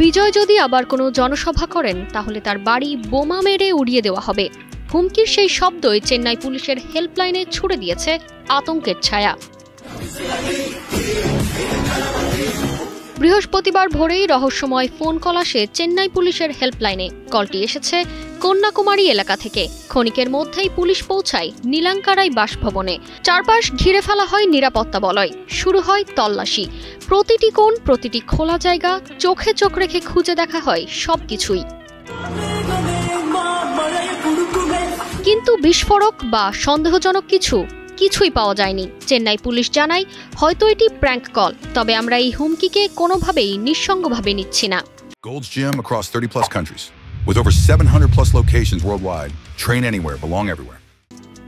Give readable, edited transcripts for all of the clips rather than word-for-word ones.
বিজয় যদি আবার কোনো জনসভা করেন তাহলে তার বাড়ি বোমা মেরে উড়িয়ে দেওয়া হবে। হুমকির সেই শব্দই চেন্নাই পুলিশের হেল্পলাইনে ছুড়ে দিয়েছে আতঙ্কের ছায়া। বৃহস্পতিবার ভোরেই রহস্যময় ফোন কল আসে চেন্নাই পুলিশের হেল্পলাইনে। কলটি এসেছে কন্যাকুমারী এলাকা থেকে। ক্ষণিকের মধ্যেই পুলিশ পৌঁছায় নীলাঙ্কারাই বাসভবনে। চারপাশ ঘিরে ফেলা হয় নিরাপত্তা বলয়। শুরু হয় তল্লাশি। প্রতিটি কোণ, প্রতিটি খোলা জায়গা চোখে চোখ রেখে খুঁজে দেখা হয় সবকিছুই। কিন্তু বিস্ফোরক বা সন্দেহজনক কিছুই পাওয়া যায়নি। চেন্নাই পুলিশ জানায়, হয়তো এটি প্র্যাঙ্ক কল, তবে আমরা এই হুমকিকে কোনোভাবেই নিঃসঙ্গভাবে নিচ্ছি না। Gold's Gym across 30 plus countries with over 700 plus locations worldwide. Train anywhere, belong everywhere.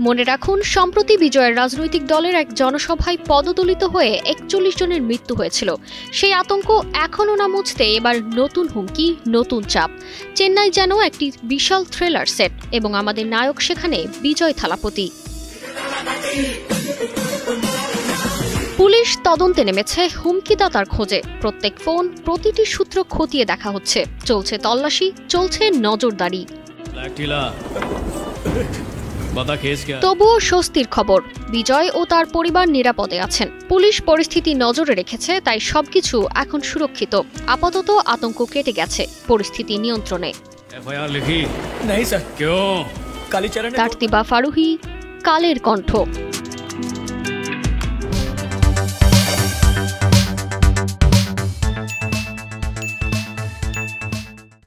মনে রাখুন, সম্প্রতি বিজয়ের রাজনৈতিক দলের এক জনসভায় পদদলিত হয়ে 41 জনের মৃত্যু হয়েছিল। সেই আতঙ্ক এখনো না মুছতে এবার নতুন হুমকি, নতুন চাপ। চেন্নাই যেন একটি বিশাল থ্রিলার সেট এবং আমাদের নায়ক সেখানে বিজয় থালাপতি। পুলিশ তদন্তে নেমেছে হুমকিদাতার খোঁজে। প্রত্যেক ফোন, প্রতিটি সূত্র খতিয়ে দেখা হচ্ছে। চলছে তল্লাশি, চলছে নজরদারি। তবুও স্বস্তির খবর, বিজয় ও তার পরিবার নিরাপদে আছেন। পুলিশ পরিস্থিতি নজরে রেখেছে, তাই সবকিছু এখন সুরক্ষিত। আপাতত আতঙ্ক কেটে গেছে, পরিস্থিতি নিয়ন্ত্রণে। তারতিবা ফারুহি, কালের কণ্ঠ।